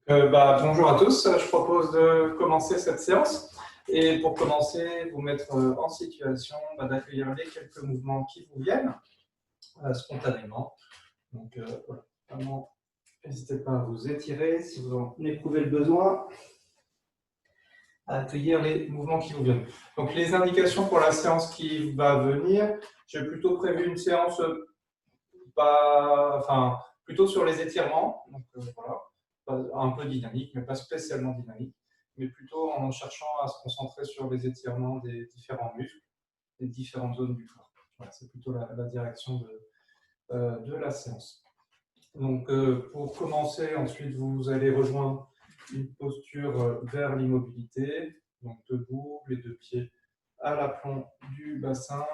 Bonjour à tous, je propose de commencer cette séance et pour commencer, vous mettre en situation d'accueillir les quelques mouvements qui vous viennent spontanément. Donc voilà, vraiment, n'hésitez pas à vous étirer si vous en éprouvez le besoin, à accueillir les mouvements qui vous viennent. Donc les indications pour la séance qui va venir, j'ai plutôt prévu une séance plutôt sur les étirements, donc voilà, un peu dynamique, mais pas spécialement dynamique, mais plutôt en cherchant à se concentrer sur les étirements des différents muscles, des différentes zones du corps. Voilà, c'est plutôt la direction de la séance. Donc pour commencer, ensuite vous allez rejoindre une posture vers l'immobilité, donc debout, les deux pieds à l'aplomb du bassin,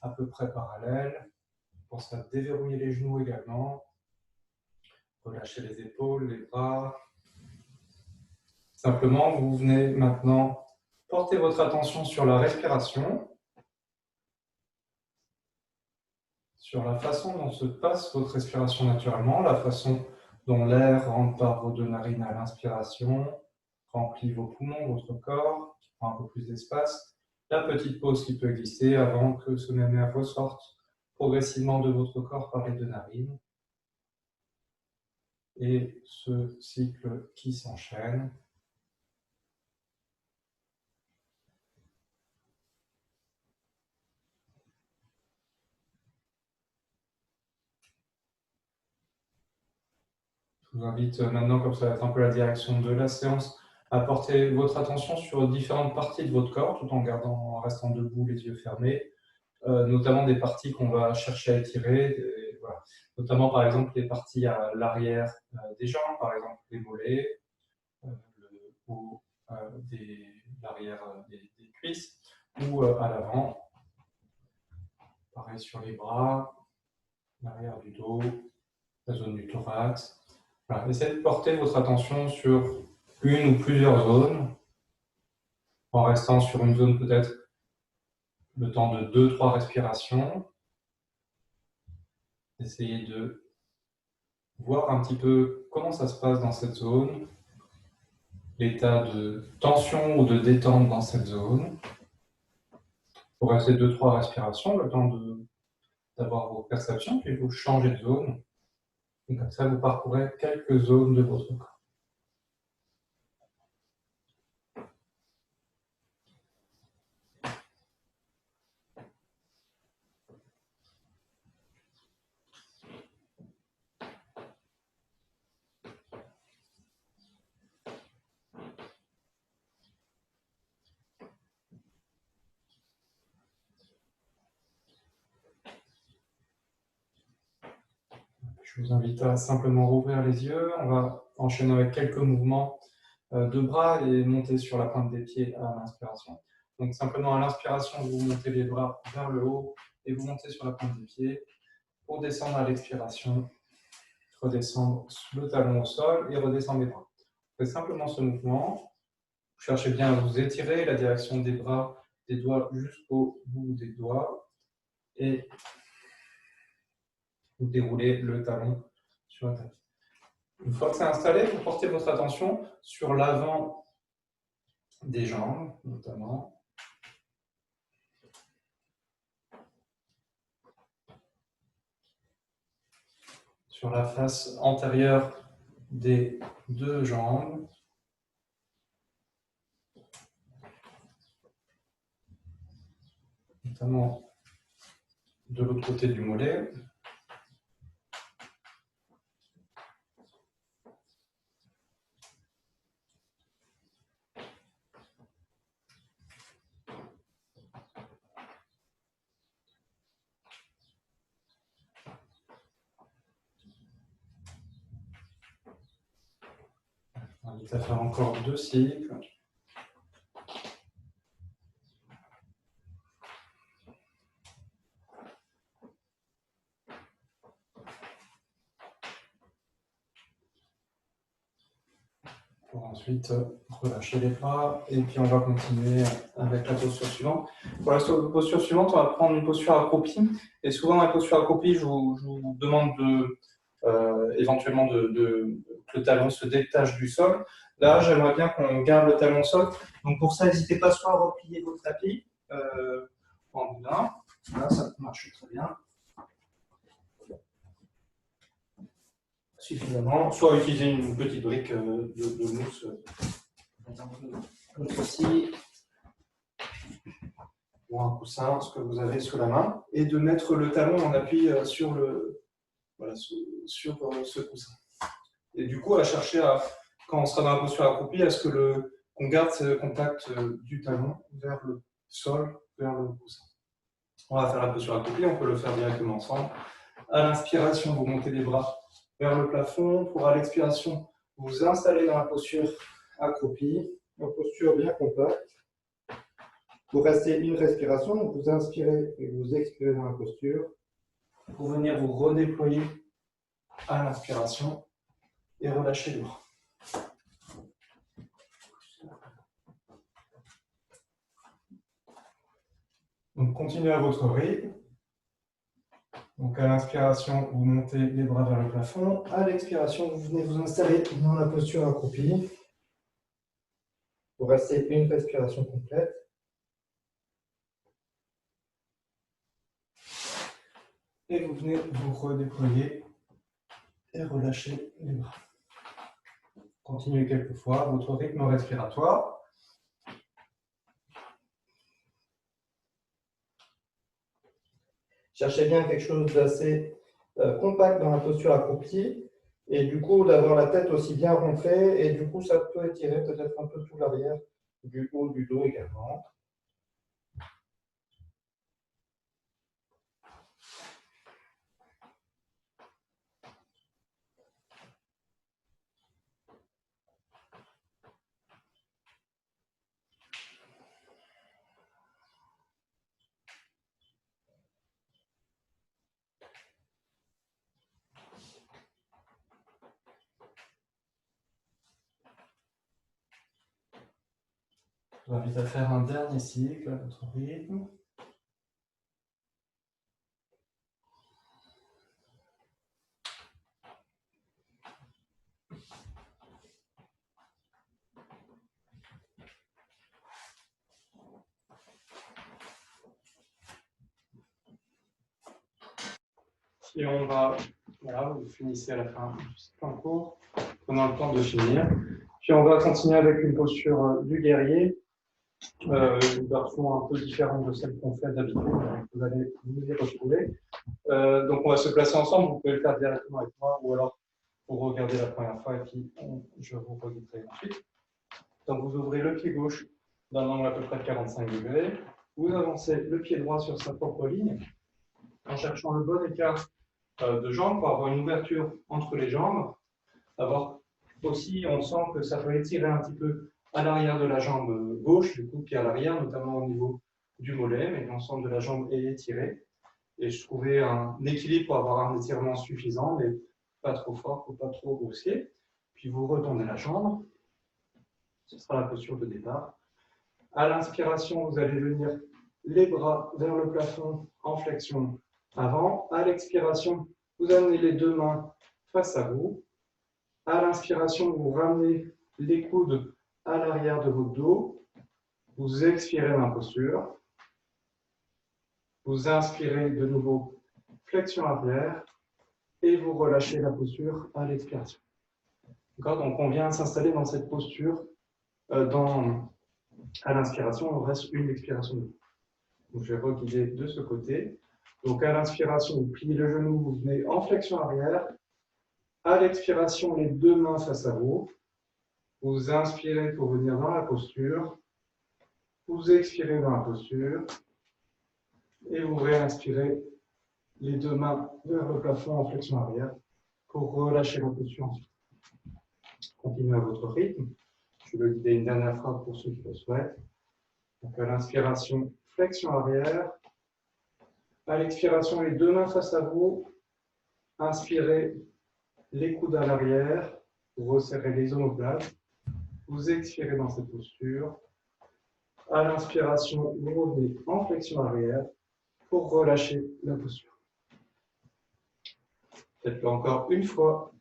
à peu près parallèles. Pensez à déverrouiller les genoux également. Relâchez les épaules, les bras. Simplement, vous venez maintenant porter votre attention sur la respiration, sur la façon dont se passe votre respiration naturellement, la façon dont l'air rentre par vos deux narines à l'inspiration, remplit vos poumons, votre corps, qui prend un peu plus d'espace. La petite pause qui peut exister avant que ce même air ressorte progressivement de votre corps par les deux narines. Et ce cycle qui s'enchaîne. Je vous invite maintenant, comme ça va être un peu la direction de la séance, à porter votre attention sur différentes parties de votre corps, tout en restant debout, les yeux fermés, notamment des parties qu'on va chercher à étirer, voilà. Notamment par exemple les parties à l'arrière des jambes, par exemple les mollets, le haut l'arrière des cuisses, ou à l'avant, pareil sur les bras, l'arrière du dos, la zone du thorax. Voilà. Essayez de porter votre attention sur une ou plusieurs zones, en restant sur une zone peut-être le temps de 2-3 respirations. Essayez de voir un petit peu comment ça se passe dans cette zone, l'état de tension ou de détente dans cette zone. Vous restez 2-3 respirations, le temps d'avoir vos perceptions, puis vous changez de zone. Et comme ça, vous parcourez quelques zones de votre corps. Je vous invite à simplement rouvrir les yeux. On va enchaîner avec quelques mouvements de bras et monter sur la pointe des pieds à l'inspiration. Donc simplement à l'inspiration, vous montez les bras vers le haut et vous montez sur la pointe des pieds. Pour descendre à l'expiration, redescendre le talon au sol et redescendre les bras. Vous faites simplement ce mouvement. Vous cherchez bien à vous étirer la direction des bras, des doigts jusqu'au bout des doigts. Et vous déroulez le talon sur la table. Une fois que c'est installé, vous portez votre attention sur l'avant des jambes, notamment. Sur la face antérieure des deux jambes. Notamment de l'autre côté du mollet. On invite à faire encore 2 cycles. Pour ensuite relâcher les bras et puis on va continuer avec la posture suivante. Pour la posture suivante, on va prendre une posture accroupie et souvent dans la posture accroupie, je vous demande éventuellement que le talon se détache du sol. Là, j'aimerais bien qu'on garde le talon au sol. Donc pour ça, n'hésitez pas soit à replier votre tapis en boudin. Là, ça marche très bien. Suffisamment. Soit utiliser une petite brique de mousse. Aussi, ou un coussin, ce que vous avez sous la main, et de mettre le talon en appui sur ce coussin. Et du coup, à chercher quand on sera dans la posture accroupie, à ce qu'on garde ce contact du talon vers le sol, vers le coussin. On va faire la posture accroupie, on peut le faire directement ensemble. À l'inspiration, vous montez les bras vers le plafond. Pour à l'expiration, vous installez dans la posture accroupie, en posture bien compacte. Vous restez une respiration, vous inspirez et vous expirez dans la posture. Pour venir vous redéployer à l'inspiration et relâcher les bras. Donc continuez à votre rythme. Donc à l'inspiration, vous montez les bras vers le plafond. À l'expiration, vous venez vous installer dans la posture accroupie. Vous restez une respiration complète. Et vous venez vous redéployer et relâcher les bras. Continuez quelques fois votre rythme respiratoire. Cherchez bien quelque chose d'assez compact dans la posture accroupie et du coup d'avoir la tête aussi bien rentrée et du coup ça peut étirer peut-être un peu tout l'arrière du haut du dos également. Je vous invite à faire un dernier cycle à votre rythme. Et on va, voilà, vous finissez à la fin du cycle en cours, prenons le temps de finir. Puis on va continuer avec une posture du guerrier, une version un peu différente de celle qu'on fait d'habitude, vous allez vous y retrouver. Donc on va se placer ensemble, vous pouvez le faire directement avec moi ou alors vous regardez la première fois et puis je vous reguiderai ensuite. Donc vous ouvrez le pied gauche d'un angle à peu près de 45 degrés, vous avancez le pied droit sur sa propre ligne en cherchant le bon écart de jambes pour avoir une ouverture entre les jambes. Avoir aussi, on sent que ça peut étirer un petit peu à l'arrière de la jambe gauche, du coup pied à l'arrière, notamment au niveau du mollet, mais l'ensemble de la jambe est étiré. Et je trouvais un équilibre pour avoir un étirement suffisant, mais pas trop fort, pas trop brusqué. Puis vous retournez la jambe. Ce sera la posture de départ. À l'inspiration, vous allez venir les bras vers le plafond en flexion avant. À l'expiration, vous amenez les deux mains face à vous. À l'inspiration, vous ramenez les coudes à l'arrière de votre dos. Vous expirez dans la posture. Vous inspirez de nouveau, flexion arrière. Et vous relâchez la posture à l'expiration. Donc on vient s'installer dans cette posture à l'inspiration, on reste une expiration. Donc je vais reguider de ce côté. Donc à l'inspiration, vous pliez le genou, vous venez en flexion arrière. À l'expiration, les deux mains face à vous. Vous inspirez pour venir dans la posture. Vous expirez dans la posture. Et vous réinspirez les deux mains vers le plafond en flexion arrière pour relâcher la posture ensuite. Continuez à votre rythme. Je vais le guider une dernière fois pour ceux qui le souhaitent. Donc à l'inspiration, flexion arrière. À l'expiration, les deux mains face à vous. Inspirez les coudes à l'arrière. Vous resserrez les omoplates. Vous expirez dans cette posture. À l'inspiration, vous revenez en flexion arrière pour relâcher la posture. Faites-le encore une fois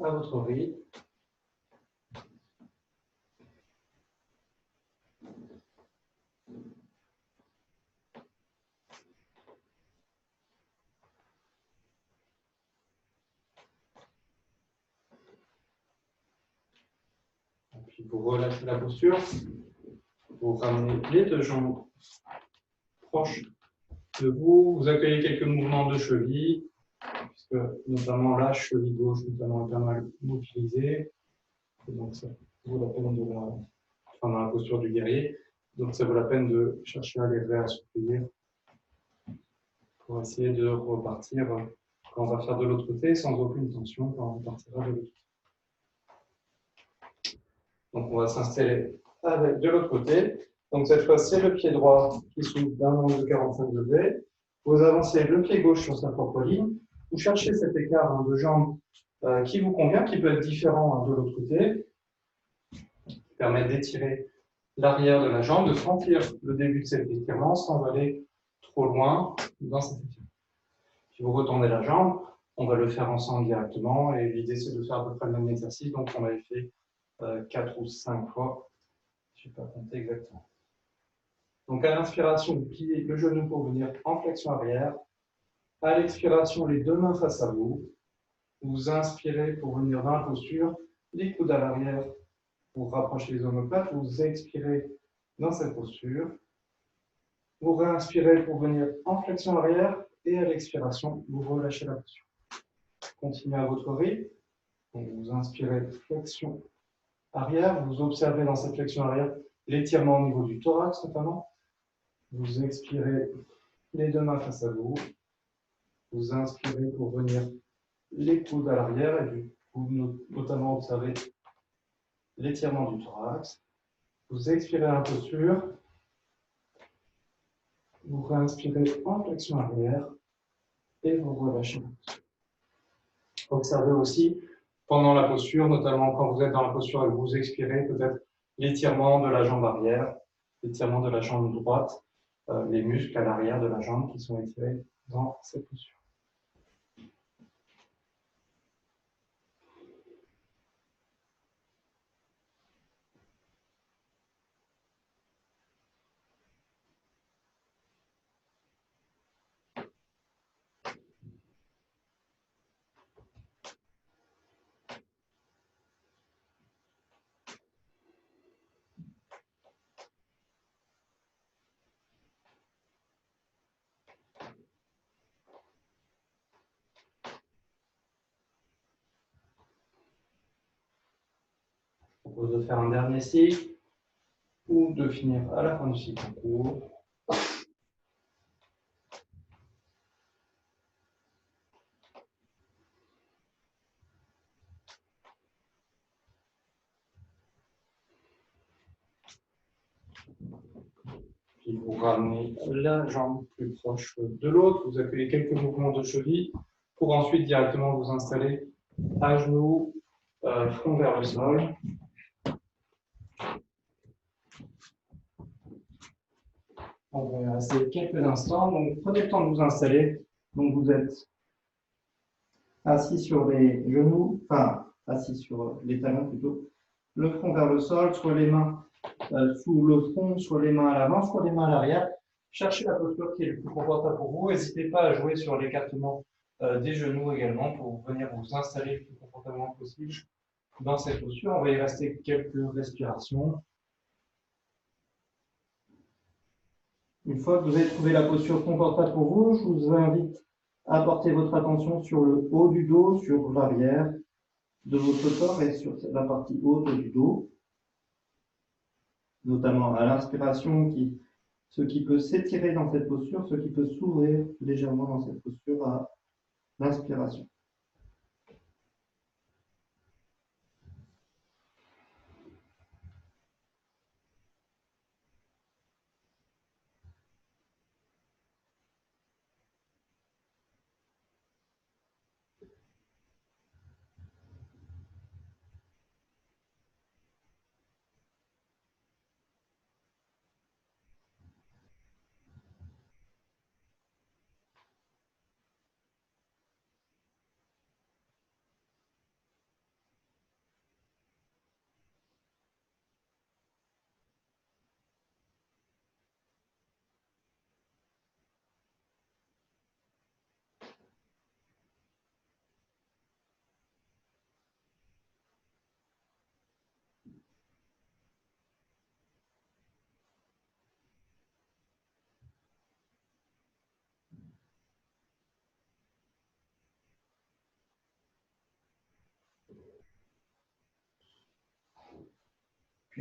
à votre rythme. Et puis vous relâchez la posture. Vous ramenez les deux jambes proches de vous. Vous accueillez quelques mouvements de cheville, puisque notamment la cheville gauche notamment est pas mal mobilisée. Et donc ça vaut la peine de dans la posture du guerrier. Donc ça vaut la peine de chercher à les réassouplir pour essayer de repartir quand on va faire de l'autre côté sans aucune tension quand on partira de l'autre côté. Donc on va s'installer de l'autre côté. Donc cette fois, c'est le pied droit qui s'ouvre d'un angle de 45 degrés. Vous avancez le pied gauche sur sa propre ligne. Vous cherchez cet écart de jambes qui vous convient, qui peut être différent de l'autre côté, qui permet d'étirer l'arrière de la jambe, de sentir le début de cet étirement sans aller trop loin dans cet étirement. Si vous retournez la jambe, on va le faire ensemble directement et l'idée c'est de faire à peu près le même exercice. Donc on l'avait fait 4 ou 5 fois, je ne vais pas compter exactement. Donc à l'inspiration, vous pliez le genou pour venir en flexion arrière. À l'expiration, les deux mains face à vous. Vous inspirez pour venir dans la posture, les coudes à l'arrière pour rapprocher les omoplates. Vous expirez dans cette posture. Vous réinspirez pour venir en flexion arrière et à l'expiration, vous relâchez la posture. Continuez à votre rythme. Donc vous inspirez flexion arrière. Vous observez dans cette flexion arrière l'étirement au niveau du thorax notamment. Vous expirez les deux mains face à vous. Vous inspirez pour venir les coudes à l'arrière et du coup, notamment observer l'étirement du thorax. Vous expirez la posture. Vous réinspirez en flexion arrière et vous relâchez. Observez aussi pendant la posture, notamment quand vous êtes dans la posture et que vous expirez, peut-être l'étirement de la jambe arrière, l'étirement de la jambe droite, les muscles à l'arrière de la jambe qui sont étirés dans cette posture. Je vous propose de faire un dernier cycle ou de finir à la fin du cycle en cours. Puis vous ramenez la jambe plus proche de l'autre, vous accueillez quelques mouvements de cheville pour ensuite directement vous installer à genoux, front vers le sol. On va rester quelques instants. Donc prenez le temps de vous installer. Donc vous êtes assis sur les genoux, enfin assis sur les talons plutôt, le front vers le sol, soit les mains sous le front, soit les mains à l'avant, soit les mains à l'arrière. Cherchez la posture qui est le plus confortable pour vous. N'hésitez pas à jouer sur l'écartement des genoux également pour venir vous installer le plus confortablement possible dans cette posture. On va y rester quelques respirations. Une fois que vous avez trouvé la posture confortable pour vous, je vous invite à porter votre attention sur le haut du dos, sur l'arrière de votre corps et sur la partie haute du dos, notamment à l'inspiration, ce qui peut s'étirer dans cette posture, ce qui peut s'ouvrir légèrement dans cette posture à l'inspiration.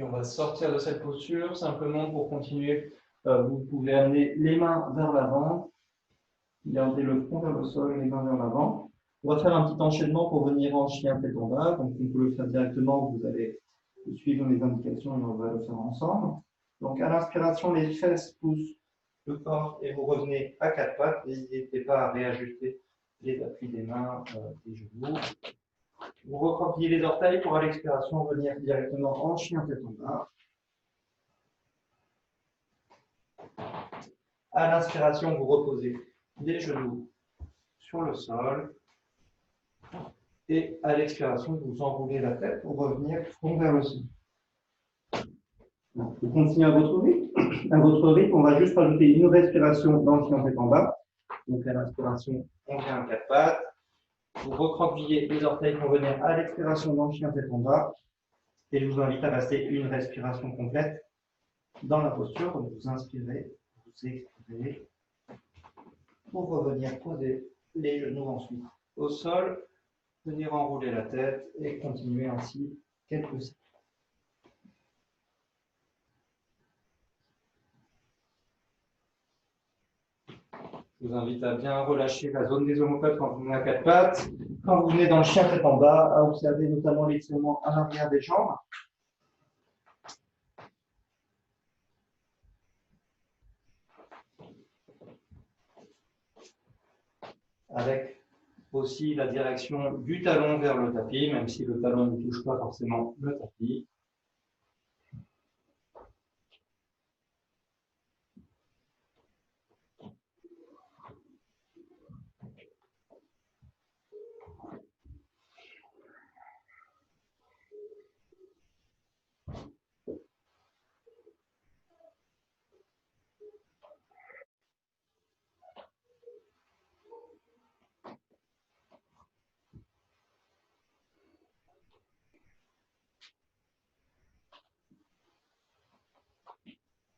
Puis on va sortir de cette posture. Simplement pour continuer, vous pouvez amener les mains vers l'avant. Gardez le front vers le sol, les mains vers l'avant. On va faire un petit enchaînement pour venir en chien tête en bas. Donc on peut le faire directement, vous allez suivre les indications et on va le faire ensemble. Donc à l'inspiration, les fesses poussent le corps et vous revenez à quatre pattes. N'hésitez pas à réajuster les appuis des mains, des genoux. Vous recroquevillez les orteils pour à l'expiration venir directement en chien tête en bas. À l'inspiration, vous reposez les genoux sur le sol. Et à l'expiration, vous enroulez la tête pour revenir front vers le sol. Vous continuez à votre rythme. À votre rythme, on va juste rajouter une respiration dans le chien tête en bas. Donc à l'inspiration, on vient à quatre pattes. Vous recroquevillez les orteils pour venir à l'expiration dans le chien tête en bas. Et je vous invite à rester une respiration complète dans la posture. Donc vous inspirez, vous expirez. Pour revenir poser les genoux ensuite au sol. Venir enrouler la tête et continuer ainsi quelques cycles. Je vous invite à bien relâcher la zone des omoplates quand vous venez à quatre pattes. Quand vous venez dans le chien tête en bas, à observer notamment l'étirement à l'arrière des jambes. Avec aussi la direction du talon vers le tapis, même si le talon ne touche pas forcément le tapis.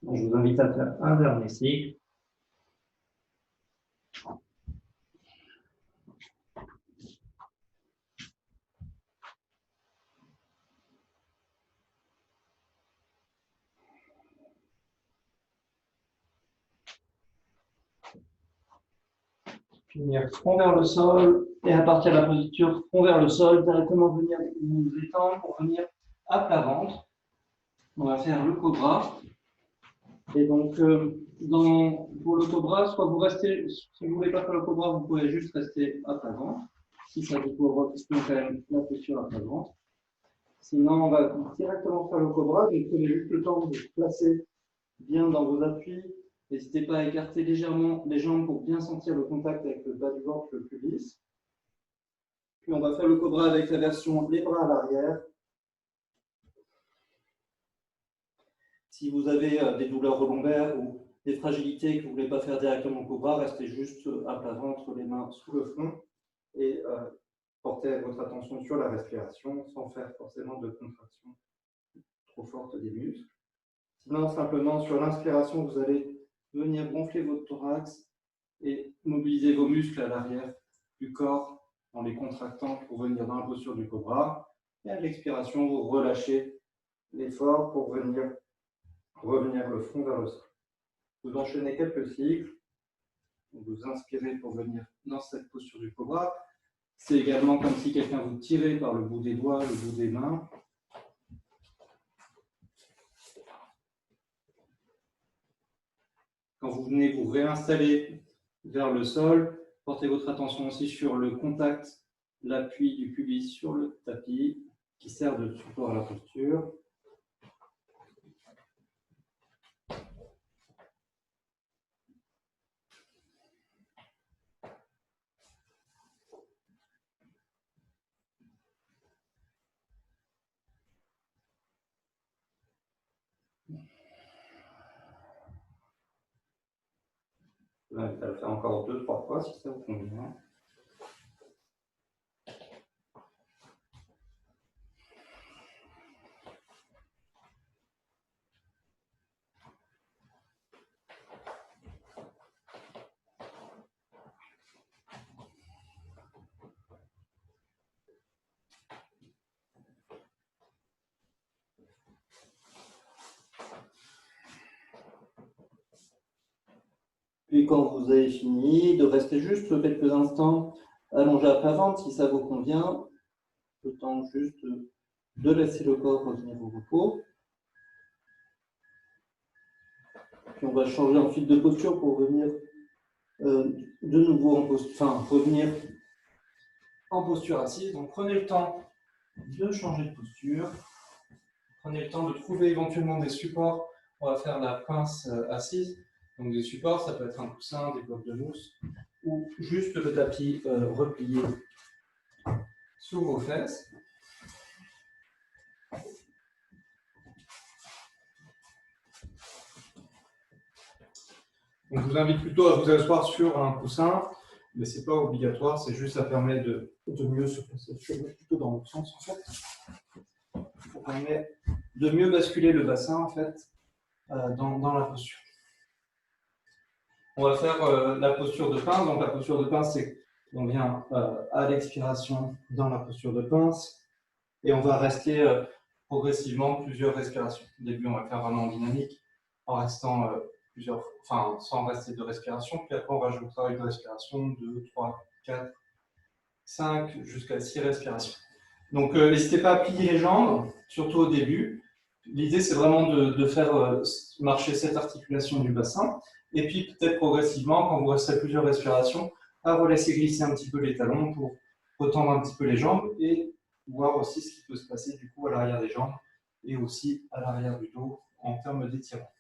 Je vous invite à faire un dernier cycle. Finir front vers le sol et à partir de la posture front vers le sol, directement venir vous étendre pour venir à plat ventre. On va faire le cobra. Et donc, pour le cobra, soit vous restez, si vous ne voulez pas faire le cobra, vous pouvez juste rester à plat ventre. Si ça vous faut retenir quand même la posture à plat ventre. Sinon, on va directement faire le cobra. Donc, prenez juste le temps de vous placer bien dans vos appuis. N'hésitez pas à écarter légèrement les jambes pour bien sentir le contact avec le bas du ventre le plus lisse. Puis on va faire le cobra avec la version les bras à l'arrière. Si vous avez des douleurs au lombaire ou des fragilités que vous ne voulez pas faire directement au cobra, restez juste à plat ventre, les mains sous le front et portez votre attention sur la respiration sans faire forcément de contraction trop forte des muscles. Sinon, simplement sur l'inspiration, vous allez venir gonfler votre thorax et mobiliser vos muscles à l'arrière du corps en les contractant pour venir dans la posture du cobra. Et à l'expiration, vous relâchez l'effort pour venir revenir le front vers le sol. Vous enchaînez quelques cycles. Vous inspirez pour venir dans cette posture du cobra. C'est également comme si quelqu'un vous tirait par le bout des doigts, le bout des mains. Quand vous venez vous réinstaller vers le sol, portez votre attention aussi sur le contact, l'appui du pubis sur le tapis qui sert de support à la posture. Je vous invite à le faire encore 2-3 fois si ça vous convient. Puis quand vous avez fini, de rester juste quelques instants allongé à plat ventre si ça vous convient, le temps juste de laisser le corps revenir au repos. Puis on va changer ensuite de posture pour venir de nouveau en posture, enfin revenir en posture assise. Donc prenez le temps de changer de posture. Prenez le temps de trouver éventuellement des supports. On va faire la pince assise. Donc des supports, ça peut être un coussin, des blocs de mousse ou juste le tapis replié sous vos fesses. Donc, je vous invite plutôt à vous asseoir sur un coussin, mais ce n'est pas obligatoire, c'est juste ça permet de mieux se placer. Je vais plutôt dans l'autre sens en fait. Ça permet de mieux basculer le bassin en fait dans la posture. On va faire la posture de pince. Donc la posture de pince, c'est qu'on vient à l'expiration dans la posture de pince et on va rester progressivement plusieurs respirations. Au début, on va faire vraiment dynamique en restant sans rester de respiration. Puis après, on rajoutera une respiration, 2, 3, 4, 5, jusqu'à 6 respirations. Donc, n'hésitez pas à plier les jambes, surtout au début. L'idée, c'est vraiment de faire marcher cette articulation du bassin. Et puis, peut-être progressivement, quand vous resterez plusieurs respirations, à relaisser glisser un petit peu les talons pour retendre un petit peu les jambes et voir aussi ce qui peut se passer du coup à l'arrière des jambes et aussi à l'arrière du dos en termes d'étirement.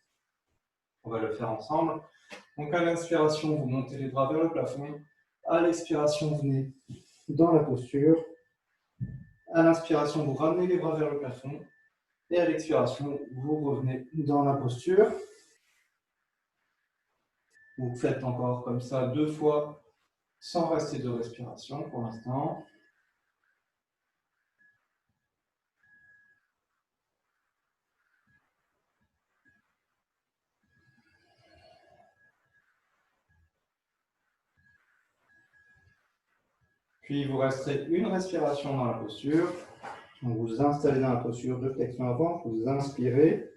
On va le faire ensemble. Donc, à l'inspiration, vous montez les bras vers le plafond. À l'expiration, vous venez dans la posture. À l'inspiration, vous ramenez les bras vers le plafond. Et à l'expiration, vous revenez dans la posture. Vous faites encore comme ça 2 fois sans rester de respiration pour l'instant. Puis vous resterez une respiration dans la posture. Donc vous vous installez dans la posture de flexion avant, vous inspirez,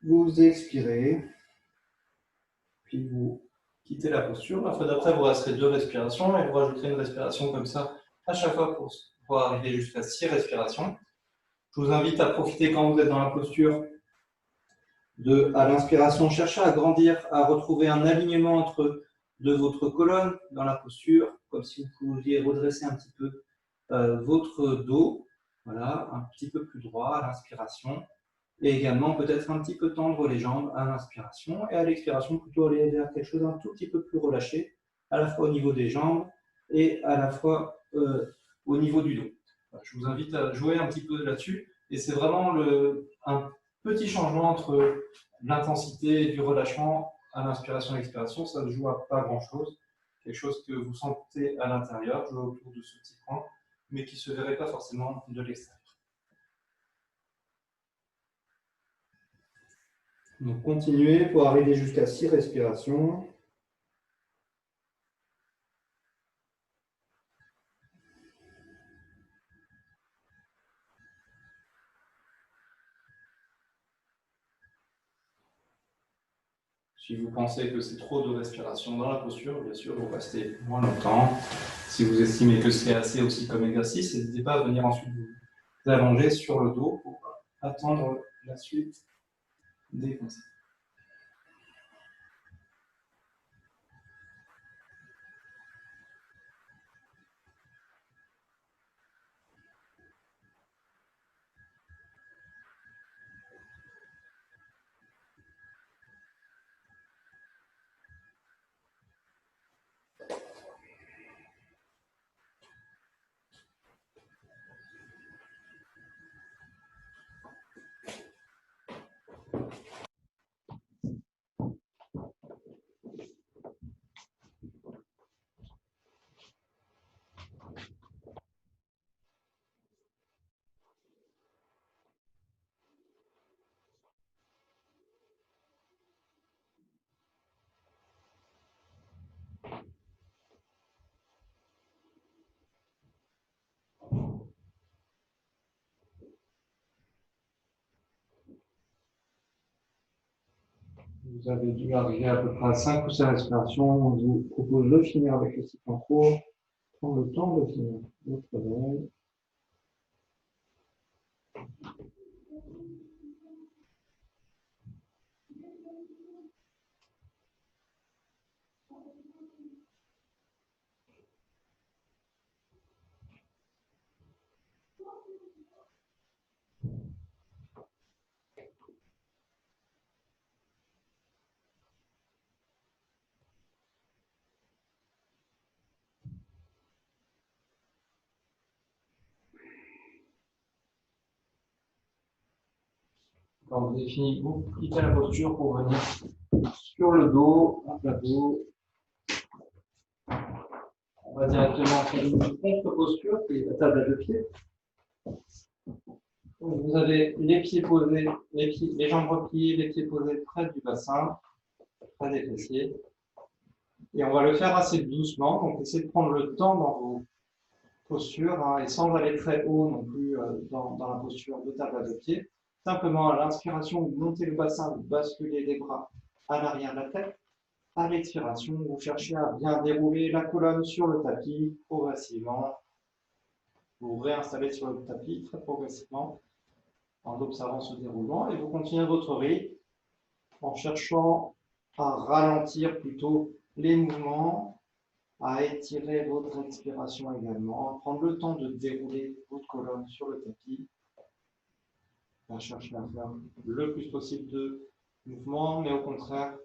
vous expirez, puis vous quittez la posture. La fois d'après, vous resterez 2 respirations et vous rajouterez une respiration comme ça à chaque fois pour arriver jusqu'à 6 respirations. Je vous invite à profiter quand vous êtes dans la posture à l'inspiration, cherchez à grandir, à retrouver un alignement de votre colonne dans la posture, comme si vous pouviez redresser un petit peu votre dos, voilà, un petit peu plus droit à l'inspiration, et également peut-être un petit peu tendre les jambes à l'inspiration, et à l'expiration plutôt aller vers quelque chose d'un tout petit peu plus relâché, à la fois au niveau des jambes et à la fois au niveau du dos. Voilà, je vous invite à jouer un petit peu là-dessus, et c'est vraiment un petit changement entre l'intensité et du relâchement à l'inspiration et l'expiration. Ça ne joue à pas grand-chose, quelque chose que vous sentez à l'intérieur, jouer autour de ce petit point, mais qui ne se verrait pas forcément de l'extérieur. Donc continuez pour arriver jusqu'à 6 respirations. Si vous pensez que c'est trop de respiration dans la posture, bien sûr, vous restez moins longtemps. Si vous estimez que c'est assez aussi comme exercice, n'hésitez pas à venir ensuite vous allonger sur le dos pour attendre la suite des conseils. Vous avez dû arriver à peu près à 5 ou 6 respirations. Je vous propose de finir avec le cycle en cours. Prendre le temps de finir votre réveil. Quand vous avez fini, vous quittez la posture pour venir sur le dos, un plateau. On va directement faire une contre-posture, qui est la table à deux pieds. Donc vous avez les pieds posés, les jambes repliées, les pieds posés près du bassin, près des fessiers. Et on va le faire assez doucement, donc essayez de prendre le temps dans vos postures, hein, et sans aller très haut non plus dans la posture de table à deux pieds. Simplement à l'inspiration, vous montez le bassin, vous basculez les bras à l'arrière de la tête. À l'expiration, vous cherchez à bien dérouler la colonne sur le tapis progressivement. Vous vous réinstallez sur le tapis très progressivement en observant ce déroulement et vous continuez votre rythme en cherchant à ralentir plutôt les mouvements, à étirer votre expiration également, à prendre le temps de dérouler votre colonne sur le tapis, à chercher à faire le plus possible de mouvements, mais au contraire,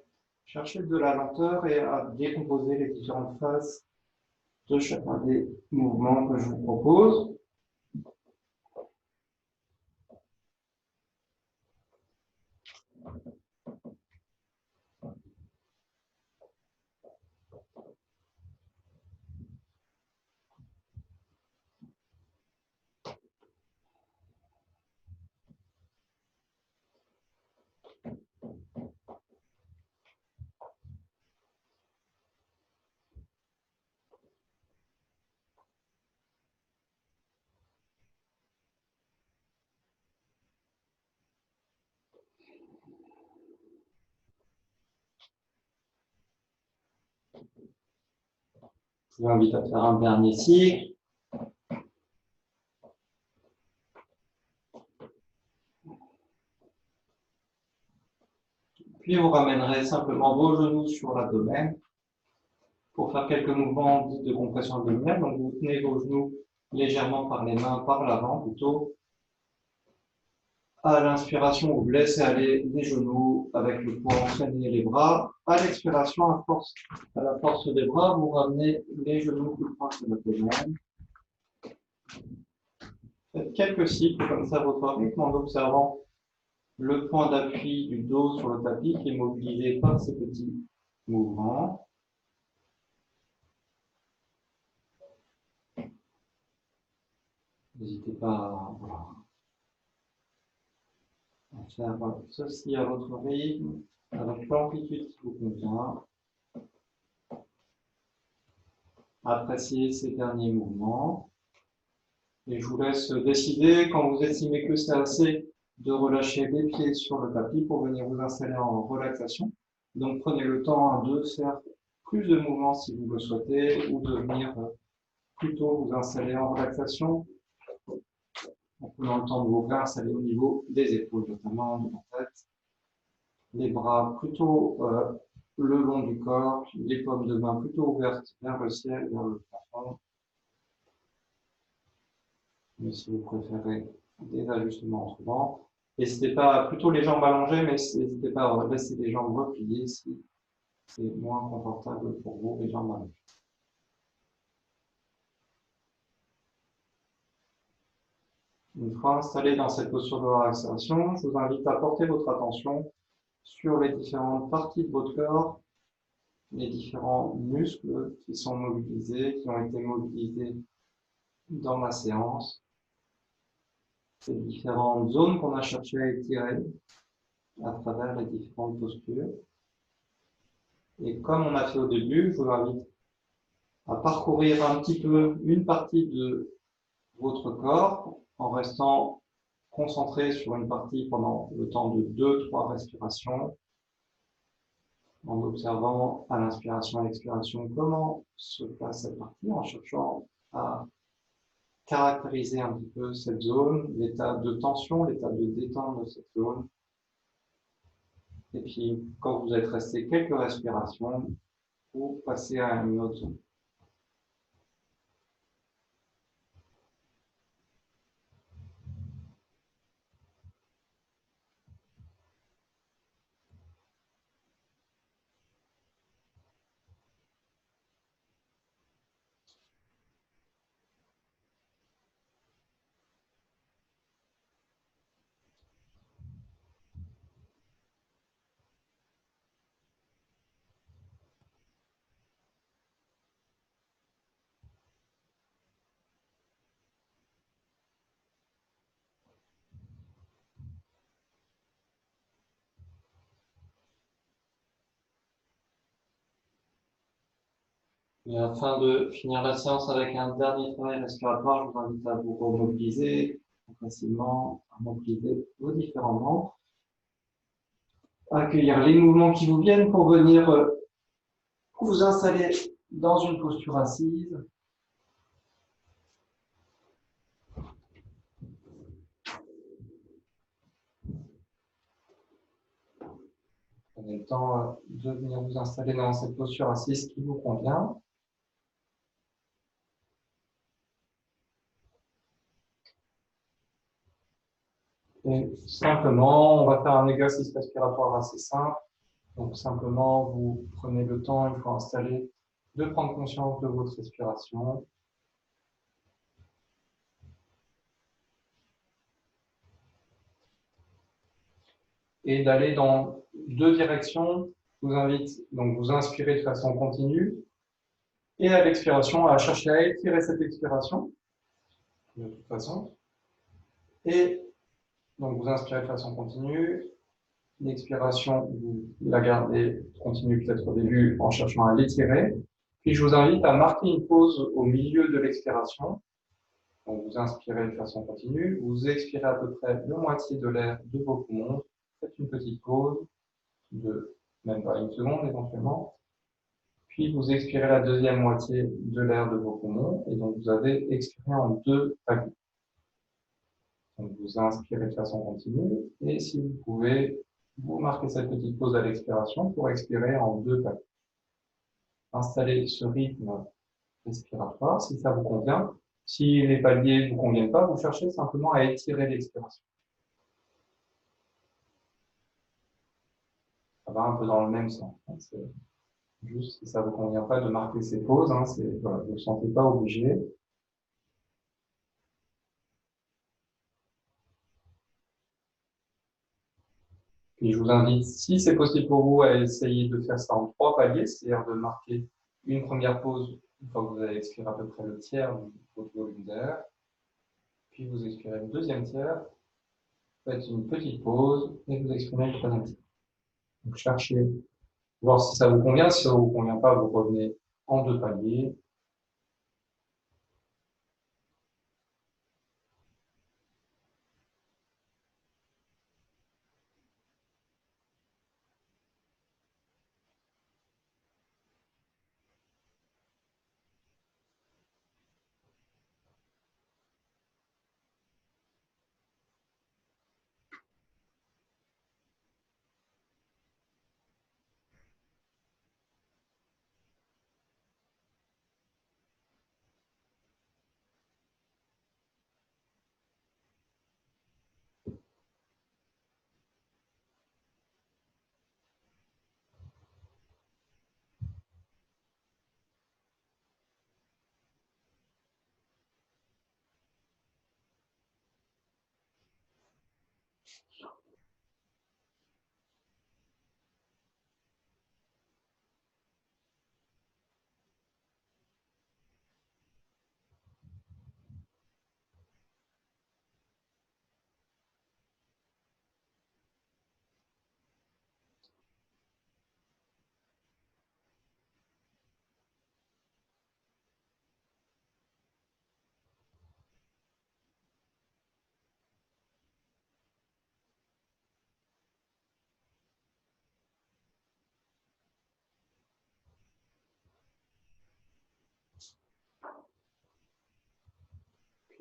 chercher de la lenteur et à décomposer les différentes phases de chacun des mouvements que je vous propose. Je vous invite à faire un dernier cycle. Puis vous ramènerez simplement vos genoux sur l'abdomen pour faire quelques mouvements dits de compression abdominale. Donc vous tenez vos genoux légèrement par les mains, par l'avant plutôt. À l'inspiration, vous laissez aller les genoux avec le poids, entraîner les bras. À l'expiration, à la force des bras, vous ramenez les genoux plus proches de l'abdomen. Faites quelques cycles comme ça, votre rythme, en observant le point d'appui du dos sur le tapis qui est mobilisé par ces petits mouvements. N'hésitez pas à faire ceci à votre rythme, avec l'amplitude qui vous convient. Appréciez ces derniers mouvements. Et je vous laisse décider, quand vous estimez que c'est assez, de relâcher les pieds sur le tapis pour venir vous installer en relaxation. Donc prenez le temps de faire plus de mouvements si vous le souhaitez, ou de venir plutôt vous installer en relaxation en prenant le temps de vous réinstaller au niveau des épaules, notamment de la tête. Les bras plutôt le long du corps, les paumes de main plutôt ouvertes vers le ciel, vers le plafond. Mais si vous préférez des ajustements autrement, n'hésitez pas, plutôt les jambes allongées, mais n'hésitez pas à laisser les jambes repliées si c'est moins confortable pour vous, les jambes allongées. Une fois installé dans cette posture de relaxation, je vous invite à porter votre attention sur les différentes parties de votre corps, les différents muscles qui sont mobilisés, qui ont été mobilisés dans la séance, ces différentes zones qu'on a cherché à étirer à travers les différentes postures. Et comme on a fait au début, je vous invite à parcourir un petit peu une partie de votre corps en restant concentré sur une partie pendant le temps de 2-3 respirations. en observant à l'inspiration et à l'expiration comment se passe cette partie, en cherchant à caractériser un petit peu cette zone, l'état de tension, l'état de détente de cette zone. Et puis, quand vous êtes resté quelques respirations, vous passez à une autre zone. Et afin de finir la séance avec un dernier travail respiratoire, je vous invite à vous remobiliser facilement, à mobiliser vos différents membres, accueillir les mouvements qui vous viennent pour venir vous installer dans une posture assise. Prenez le temps de venir vous installer dans cette posture assise qui vous convient. Et simplement, on va faire un exercice respiratoire assez simple. Donc simplement, vous prenez le temps, une fois installé, de prendre conscience de votre respiration. Et d'aller dans deux directions. Je vous invite, donc vous inspirez de façon continue et à l'expiration, à chercher à étirer cette expiration de toute façon. Et donc vous inspirez de façon continue. L'expiration, vous la gardez continue peut-être au début en cherchant à l'étirer. Puis je vous invite à marquer une pause au milieu de l'expiration. Donc vous inspirez de façon continue, vous expirez à peu près la moitié de l'air de vos poumons. Faites une petite pause de même pas une seconde éventuellement. Puis vous expirez la deuxième moitié de l'air de vos poumons et donc vous avez expiré en deux paliers. Donc vous inspirez de façon continue et si vous pouvez, vous marquez cette petite pause à l'expiration pour expirer en deux paliers. Installez ce rythme respiratoire si ça vous convient. Si les paliers ne vous conviennent pas, vous cherchez simplement à étirer l'expiration. Ça va un peu dans le même sens. C'est juste si ça ne vous convient pas de marquer ces pauses, voilà, vous ne vous sentez pas obligé. Et je vous invite, si c'est possible pour vous, à essayer de faire ça en trois paliers, c'est-à-dire de marquer une première pause une fois que vous avez expiré à peu près le tiers de votre volume d'air, puis vous expirez le deuxième tiers, faites une petite pause et vous exprimez le troisième tiers. Donc cherchez, voir si ça vous convient. Si ça ne vous convient pas, vous revenez en deux paliers.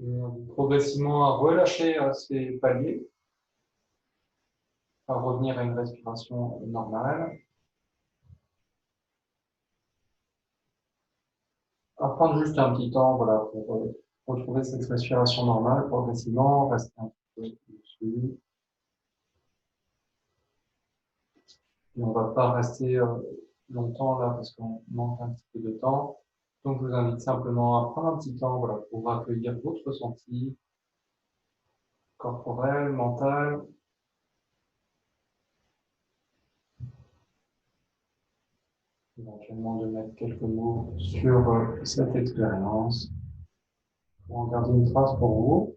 Je vous invite progressivement à relâcher ces paliers, à revenir à une respiration normale, à prendre juste un petit temps, voilà, pour retrouver cette respiration normale progressivement, rester un petit peu dessus. Et on ne va pas rester longtemps là parce qu'on manque un petit peu de temps. Donc, je vous invite simplement à prendre un petit temps, voilà, pour accueillir votre ressenti corporel, mental. Éventuellement de mettre quelques mots sur cette expérience pour en garder une trace pour vous.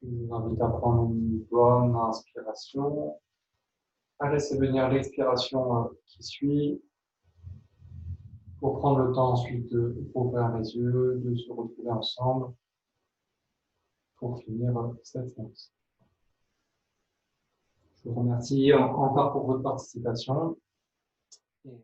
Je vous invite à prendre une bonne inspiration, à laisser venir l'expiration qui suit, pour prendre le temps ensuite de ouvrir les yeux, de se retrouver ensemble pour finir cette séance. Je vous remercie encore pour votre participation.